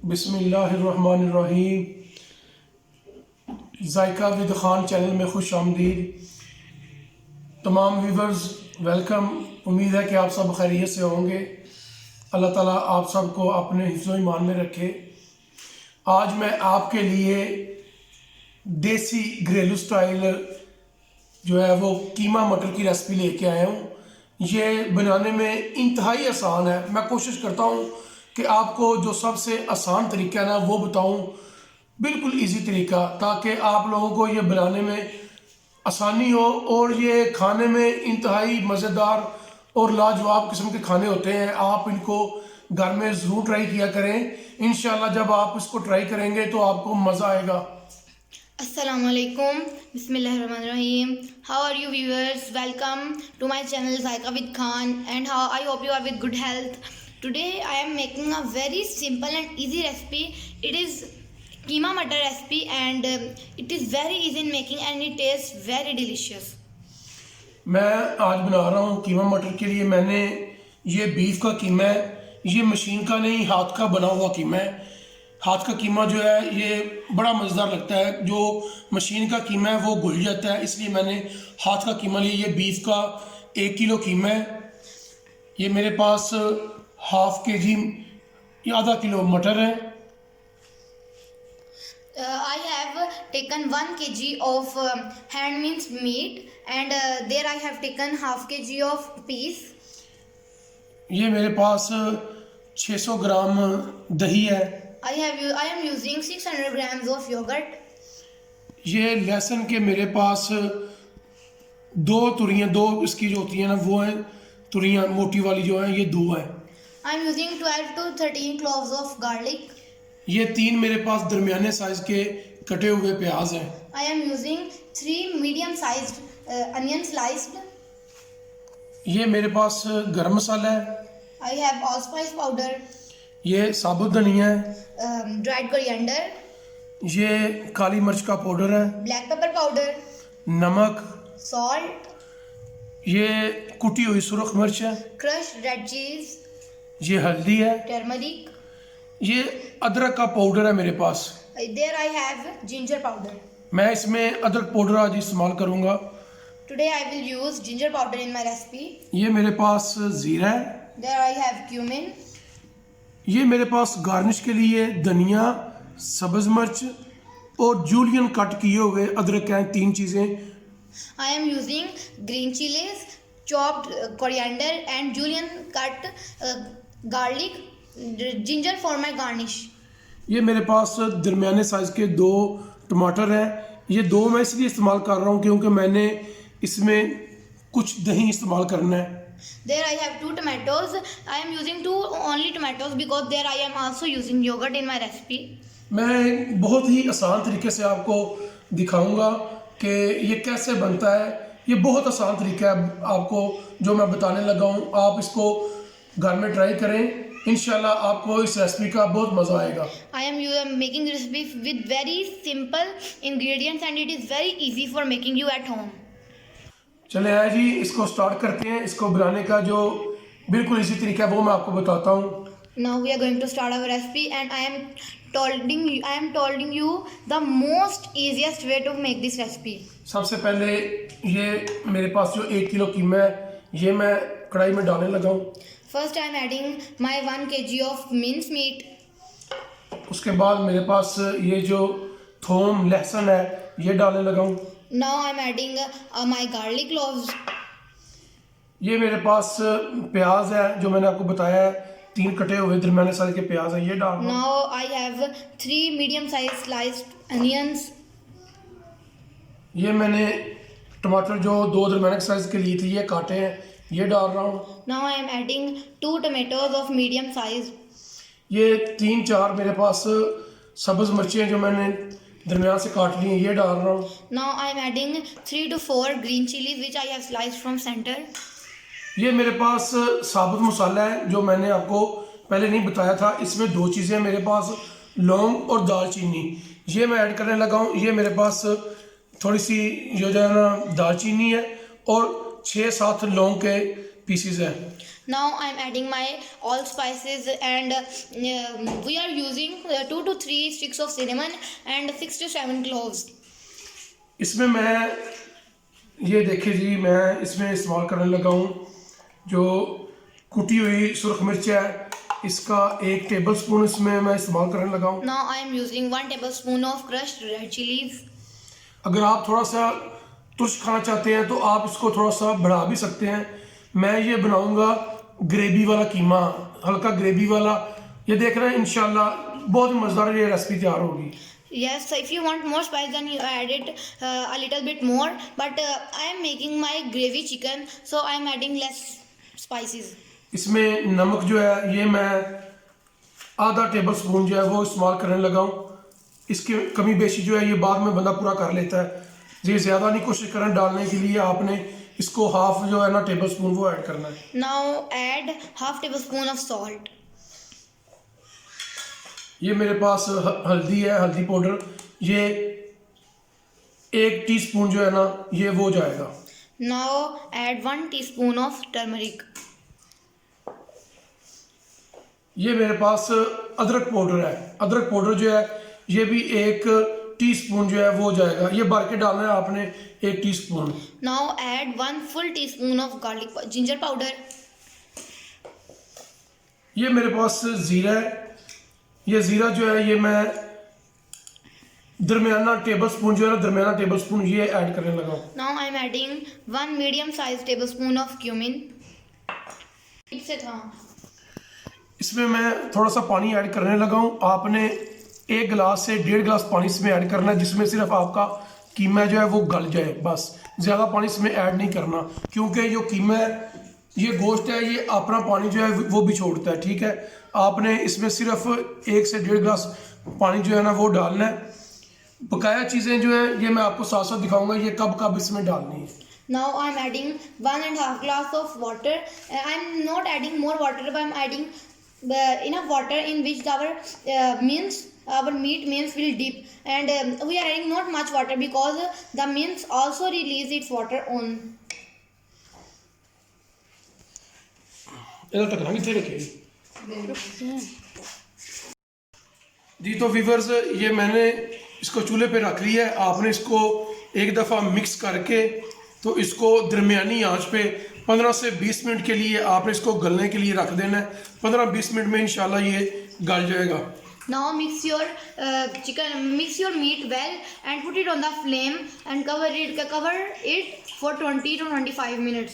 बिस्मिल्लाहिर्रहमानिर्रहीम। जायका with Khan channel में खुश आमदीद। तमाम व्यूवर्स वेलकम। उम्मीद है कि आप सब खैरियत से होंगे। अल्लाह ताला आप सबको अपने हिफ्ज़ो ईमान में रखे। आज मैं आपके लिए देसी घरेलू स्टाइल जो है वो कीमा मटर की रेसिपी लेके आया हूँ। ये बनाने में इंतहाई आसान है। मैं कोशिश करता हूँ कि आपको जो सबसे आसान तरीका है ना वो बताऊँ, बिल्कुल इजी तरीका, ताकि आप लोगों को ये बनाने में आसानी हो और ये खाने में इंतहाई मज़ेदार और लाजवाब किस्म के खाने होते हैं। आप इनको घर में ज़रूर ट्राई किया करें। इंशाल्लाह जब आप इसको ट्राई करेंगे तो आपको मज़ा आएगा। Assalamualaikum. Bismillahirrahmanirrahim. How are you viewers? Welcome to my channel Zaika with Khan, and how I hope you are with good health. Today I am making a very simple and easy recipe. It is keema matar recipe, and it is very easy in making and it tastes very delicious. मैं आज बना रहा हूँ कीमा मटर के लिए। मैंने ये बीफ का कीमा है, ये मशीन का नहीं हाथ का बना हुआ कीमा है। हाथ का कीमा जो है ये बड़ा मज़ेदार लगता है, जो मशीन का कीमा है वो घुल जाता है, इसलिए मैंने हाथ का कीमा लिया। ये बीफ का 1 किलो कीमा है। ये मेरे पास हाफ के जी या आधा किलो मटर है। I have taken 1 kg of hand minced meat, and there I have taken half kg of peas. ये मेरे पास 600 ग्राम दही है। I am using 600 grams of yogurt. ये लहसुन के मेरे पास दो इसकी जो होती है ना वो है तुरियाँ, मोटी वाली जो है ये 2 है। I am using 12 to 13 cloves of garlic. ये 3 मेरे पास दरमियाने साइज के कटे हुए प्याज हैं। I am using 3 medium sized onions sliced. ये मेरे पास गरम मसाला है। I have allspice powder, ये साबुत धनिया है। dried coriander, ये काली मिर्च का पाउडर है। black pepper powder, नमक, salt, ये कुटी हुई सुरख मिर्च है। crushed red cheese, ये हल्दी है। turmeric. ये अदरक का पाउडर है मेरे पास। There I have ginger powder. मैं इसमें अदरक पाउडर आज इस्तेमाल करूँगा। Today I will use ginger powder in my recipe. ये मेरे पास ज़ीरा है। There I have cumin. ये मेरे पास गार्निश के लिए धनिया, सब्ज़ मिर्च और जूलियन कट किए हुए अदरक हैं। 3 चीज़ें। I am using green chilies, chopped coriander and julienne cut garlic, ginger for my garnish. ये मेरे पास दरमियाने साइज़ के 2 टमाटर हैं। ये 2 मैं इसलिए इस्तेमाल कर रहा हूँ क्योंकि मैंने इसमें कुछ दही इस्तेमाल करना है। There I have 2 tomatoes. I am using 2 only tomatoes because there I am also using yogurt in my recipe. मैं बहुत ही आसान तरीके से आपको दिखाऊंगा कि ये कैसे बनता है। ये बहुत आसान तरीका है आपको जो मैं बताने लगा हूँ। आप इसको घर में ट्राई करें, इंशाल्लाह आपको इस रेसिपी का बहुत मज़ा आएगा। I am making this recipe with very simple ingredients and it is very easy for making you at home. चले आए जी, इसको स्टार्ट करते हैं। इसको बनाने का जो बिल्कुल इसी तरीका है वो मैं आपको बताता हूँ। Now we are going to start our recipe, and I am telling you the most easiest way to make this recipe. सबसे पहले ये मेरे पास जो 1 किलो कीमा है ये मैं कढ़ाई में डालने लगा हूँ। First I am adding my 1 kg of minced meat. उसके बाद मेरे पास ये जो थोम लहसुन है ये डालने लगा हूँ। Now I am adding my garlic cloves. ये मेरे पास प्याज है जो मैंने आपको बताया है, 3 कटे हुए दरमियाने साइज के प्याज है, ये डाल रहा हूँ। Now I have 3 medium sized sliced onions. ये मैंने टमाटर जो 2 दरमियाने साइज के लिए थे ये काटे हैं, ये डाल रहा हूँ। Now I am adding 2 tomatoes of medium size. ये 3-4 मेरे पास सब्ज़ मिर्चें जो मैंने दरमियान से काट ली हैं ये डाल रहा हूँ। Now I am adding 3 to 4 green chilies which I have sliced from center. ये मेरे पास साबुत मसाला है जो मैंने आपको पहले नहीं बताया था। इसमें 2 चीज़ें मेरे पास, लौंग और दालचीनी, ये मैं ऐड करने लगा हूँ। ये मेरे पास थोड़ी सी जो है ना दालचीनी है और 6-7 लौंग के पीसीज है। Now I'm adding my all spices and we are using 2 to 3 sticks of cinnamon and 6 to 7 cloves. इसमें मैं ये देखिए जी, मैं इसमें इस्तेमाल करने लगा हूँ जो कुटी हुई सुरख मिर्च है, इसका 1 टेबलस्पून इसमें मैं इस्तेमाल करने लगा हूँ। Now I am using 1 tablespoon of crushed red chilies. अगर आप थोड़ा सा तुर्श खाना चाहते हैं तो आप इसको थोड़ा सा बढ़ा भी सकते हैं। मैं ये बनाऊंगा ग्रेवी वाला कीमा, हल्का ग्रेवी वाला। ये देख रहे हैं, इंशाल्लाह बहुत ही मज़ेदार ये रेसिपी तैयार होगी। Yes, so if you want more spice then you add it a little bit more, but I am making my gravy chicken, so I am adding less spices. इसमें नमक जो है ये मैं आधा टेबलस्पून जो है वो इस्तेमाल करने लगा हूँ। इसकी कमी बेशी जो है ये बाद में बंदा पूरा कर लेता है। ये ज़्यादा नहीं कोशिश करें डालने के लिए, आपने इसको हाफ जो है ना टेबलस्पून वो ऐड करना है। Now add half tablespoon of salt. ये मेरे पास हल्दी है, हल्दी पाउडर, ये 1 टीस्पून जो है ना ये वो जाएगा। Now add 1 teaspoon of turmeric. ये मेरे पास अदरक पाउडर है, अदरक पाउडर जो है ये भी 1 टीस्पून जो है वो जाएगा। ये भर के डालना है आपने 1 teaspoon. Now add 1 full teaspoon of ginger powder. ये मेरे पास ज़ीरा है, ये ज़ीरा जो है ये मैं दरमियाना टेबलस्पून जो है ना, दरमियाना टेबलस्पून ये ऐड करने लगा हूँ। Now I am adding 1 medium sized tablespoon of cumin. इससे था इसमें मैं थोड़ा सा पानी ऐड करने लगा हूँ। आपने 1 गिलास से 1.5 गिलास पानी इसमें ऐड करना है, जिसमें सिर्फ आपका कीमा जो है वो गल जाए, बस। ज़्यादा पानी इसमें ऐड नहीं करना, क्योंकि जो कीमा है, ये गोश्त है, ये अपना पानी जो है वो भी छोड़ता है, ठीक है। आपने इसमें सिर्फ 1 से 1.5 गिलास पानी जो है ना वो डालना है। बकाया चीज़ें जो है ये मैं आपको साथ साथ दिखाऊंगा ये कब कब इसमें डालनी है। Now I am adding 1.5 glass of water. I am not adding more water, but I am adding enough water in which our meat mince will dip, and we are adding not much water because the mince also release its water on. इधर तक कितने रखे जी। तो viewers, ये मैंने इसको चूल्हे पे रख लिया है। आपने इसको एक दफ़ा मिक्स करके तो इसको दरमियानी आंच पे 15 से 20 मिनट के लिए आपने इसको गलने के लिए रख देना है। 15-20 मिनट में इंशाल्लाह ये गल जाएगा। Now mix your meat well and put it on the flame and cover it for 20 to 25 minutes.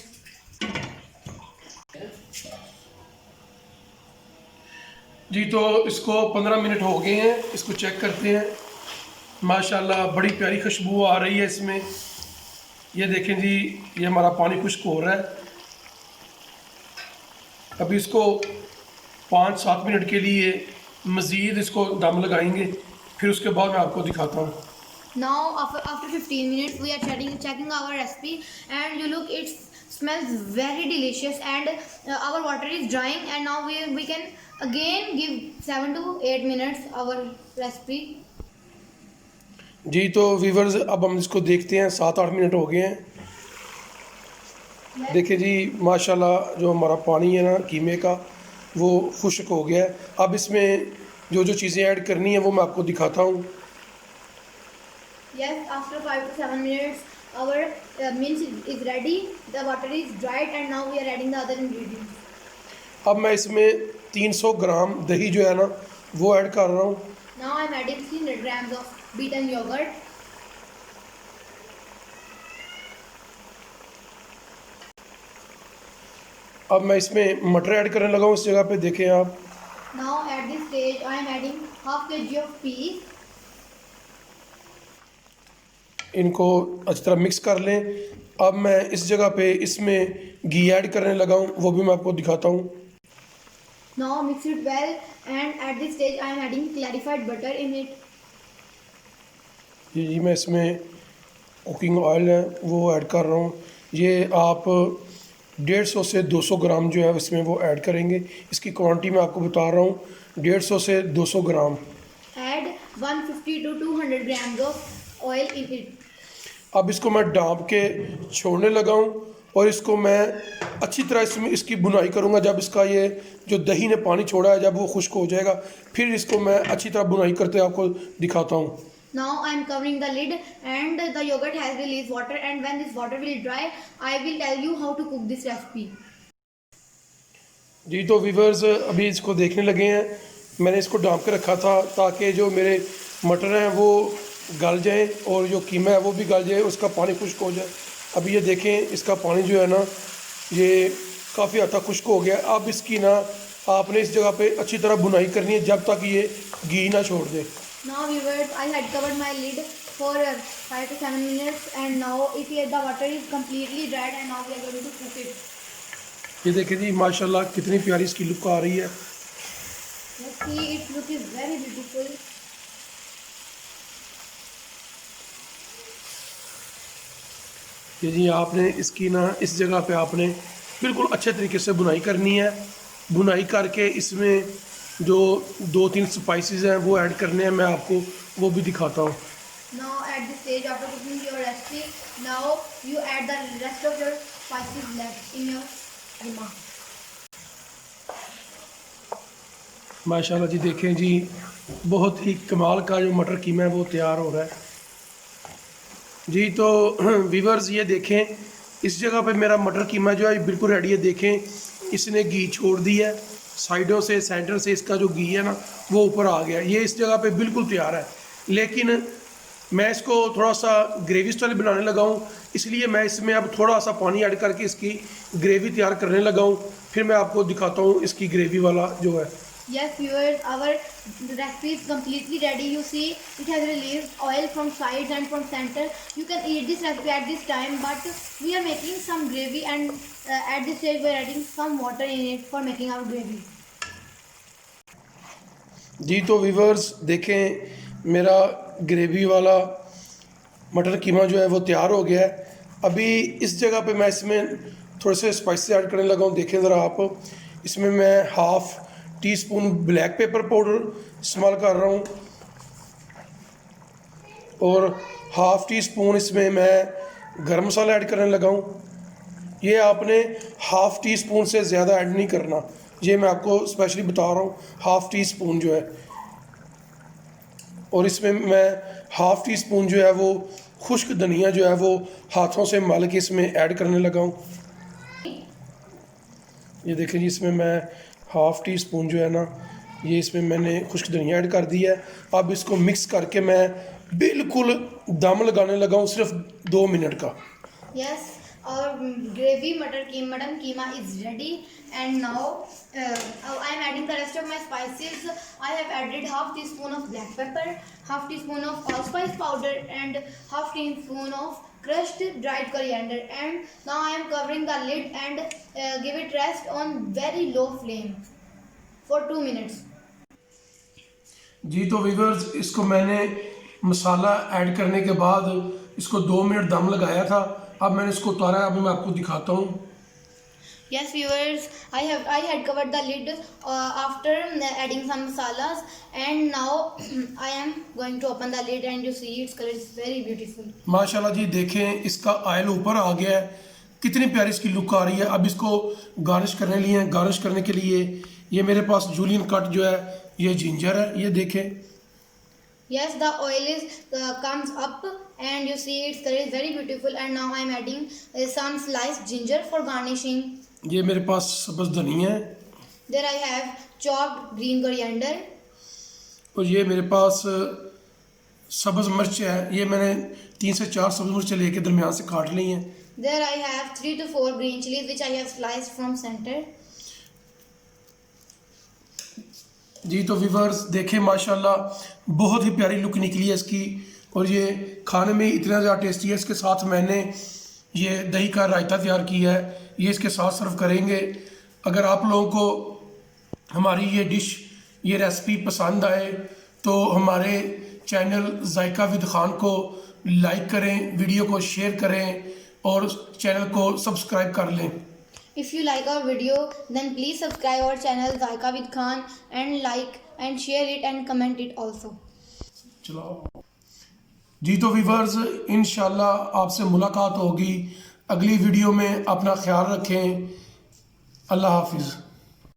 जी, तो इसको 15 मिनट हो गए हैं, इसको चेक करते हैं। माशाल्लाह बड़ी प्यारी खुशबू आ रही है इसमें। ये देखें जी, ये हमारा पानी खुश्क हो रहा है। अभी इसको 5-7 मिनट के लिए मज़ीद इसको दम लगाएंगे, फिर उसके बाद मैं आपको दिखाता हूँ। Now after 15 minutes we are checking our recipe, and you look, it smells very delicious, and our water is drying, and now we can again give 7 to 8 minutes our recipe. जी, तो व्यूअर्स अब हम इसको देखते हैं। 7-8 minute हो गए हैं। देखिए जी, माशाल्लाह जो हमारा पानी है ना कीमे का वो खुश्क हो गया है। अब इसमें जो जो चीज़ें ऐड करनी है वो मैं आपको दिखाता हूँ। Yes, after 5 to 7 minutes our mince is ready, the water is dried, and now we are adding the other ingredients. अब मैं इसमें 300 ग्राम दही जो है ना वो ऐड कर रहा हूँ। Now I am adding 300 grams of beaten yogurt. अब मैं इसमें मटर ऐड करने लगा हूँ इस जगह पे, देखें आप। Now at this stage I am adding half kg of peas. इनको अच्छी तरह मिक्स कर लें। अब मैं इस जगह पे इसमें घी ऐड करने लगा हूँ, वो भी मैं आपको दिखाता हूँ। Now mix it well, and at this stage I am adding clarified butter in it. ये मैं इसमें कुकिंग ऑयल है वो ऐड कर रहा हूँ। ये आप 150 से 200 ग्राम जो है इसमें वो ऐड करेंगे। इसकी क्वांटिटी मैं आपको बता रहा हूँ, 150 से 200 ग्राम। Add 150 to 200 grams of oil in it. अब इसको मैं डांप के छोड़ने लगा हूँ और इसको मैं अच्छी तरह इसमें इसकी बुनाई करूँगा। जब इसका ये जो दही ने पानी छोड़ा है जब वो खुश्क हो जाएगा फिर इसको मैं अच्छी तरह बुनाई करते आपको दिखाता हूँ। Now I am covering the lid and the yogurt has released water, and when this water will dry I will tell you how to cook this recipe. जी तो व्यूवर्स अभी इसको देखने लगे हैं। मैंने इसको ढाँप के रखा था ताकि जो मेरे मटर हैं वो गल जाएं और जो कीमा है वो भी गल जाए, उसका पानी खुश्क हो जाए। अभी ये देखें इसका पानी जो है ना ये काफ़ी हद तक खुश्क हो गया। अब इसकी ना आपने इस जगह पे अच्छी तरह बुनाई करनी है जब तक ये घी ना छोड़ दे। Now viewers, I had covered my lid for 5 to 7 minutes and now the water is completely dried and now we are going to cook it. ये देखें जी माशाल्लाह कितनी प्यारी इसकी लुक आ रही है। Let's see, its look is very beautiful. ये जी आपने इसकी ना इस जगह पे आपने बिल्कुल अच्छे तरीके से बुनाई करनी है। बुनाई करके इसमें जो 2-3 स्पाइसेस हैं वो ऐड करने हैं, मैं आपको वो भी दिखाता हूँ। Now at this stage after cooking your recipe, now you add the rest of your spices left in your keema. माशाल्लाह जी देखें जी बहुत ही कमाल का जो मटर कीमा है वो तैयार हो रहा है जी। तो व्यूवर्स ये देखें इस जगह पे मेरा मटर कीमा जो है बिल्कुल रेडी है। देखें इसने घी छोड़ दी है, साइडों से सेंटर से इसका जो घी है ना वो ऊपर आ गया। ये इस जगह पे बिल्कुल तैयार है, लेकिन मैं इसको थोड़ा सा ग्रेवी स्टाइल बनाने लगा हूँ, इसलिए मैं इसमें अब थोड़ा सा पानी ऐड करके इसकी ग्रेवी तैयार करने लगा हूँ। फिर मैं आपको दिखाता हूँ इसकी ग्रेवी वाला जो है। Yes viewers, our recipe is completely ready. You see it has released oil from sides and from center. You can eat this recipe at this time, but we are making some gravy and at this stage we are adding some water in it for making our gravy. जी तो viewers देखें मेरा gravy वाला मटर कीमा जो है वो तैयार हो गया है। अभी इस जगह पे मैं इसमें थोड़े से स्पाइसेस ऐड करने लगा हूँ। देखें ज़रा आप, इसमें मैं 1/2 टीस्पून ब्लैक पेपर पाउडर इस्तेमाल कर रहा हूँ और 1/2 टीस्पून इसमें मैं गरम मसाला ऐड करने लगा हूँ। ये आपने 1/2 टीस्पून से ज़्यादा ऐड नहीं करना, ये मैं आपको स्पेशली बता रहा हूँ। 1/2 टीस्पून जो है, और इसमें मैं 1/2 टीस्पून जो है वो खुश्क धनिया जो है वो हाथों से मल के इसमें ऐड करने लगा हूँ। ये देखें जी इसमें मैं 1/2 टीस्पून जो है ना ये इसमें मैंने खुश्क धनिया ऐड कर दी है। अब इसको मिक्स करके मैं बिल्कुल दम लगाने लगा हूँ सिर्फ 2 मिनट का। Yes, our gravy mutton keema is ready and now I am adding the rest of my spices. I have added 1/2 teaspoon of black pepper, 1/2 teaspoon of allspice powder and 1/2 teaspoon of crushed dried coriander, and now I am covering the lid and give it rest on very low flame for 2 minutes. जी तो viewers इसको मैंने मसाला add करने के बाद इसको 2 minute दम लगाया था। अब मैंने इसको उतारा है, अभी मैं आपको दिखाता हूँ। Yes viewers, I had covered the lid after adding some masalas and now I am going to open the lid and you see its color is very beautiful. माशाल्लाह जी देखें इसका ऑयल ऊपर आ गया है, कितनी प्यारी इसकी लुक आ रही है। अब इसको गार्निश करने लिए गार्निश करने के लिए ये मेरे पास जूलियन कट जो है ये जिंजर है, ये देखें। Yes, the oil is comes up and you see its color is very beautiful, and now I am adding some sliced ginger for garnishing. ये मेरे पास सब्ज़ धनिया है। There I have chopped green coriander. और ये मेरे पास सब्ज़ मिर्च है, ये मैंने 3 से 4 सब्ज़ मिर्च लेके दरमियान से काट ली हैं। There I have 3 to 4 green chilies which I have sliced from center. जी तो व्यूवर्स देखें माशाल्लाह बहुत ही प्यारी लुक निकली है इसकी, और ये खाने में इतना ज़्यादा टेस्टी है। इसके साथ मैंने ये दही का रायता तैयार किया है, ये इसके साथ सर्व करेंगे। अगर आप लोगों को हमारी ये डिश ये रेसिपी पसंद आए तो हमारे चैनल जायका विद खान को लाइक करें, वीडियो को शेयर करें और चैनल को सब्सक्राइब कर लें। If you like our video, then please subscribe our channel Zaika with Khan and like and share it and comment it also. चलो जी तो व्यूवर्स इंशाल्लाह आपसे मुलाकात होगी अगली वीडियो में अपना ख्याल रखें। अल्लाह हाफिज़।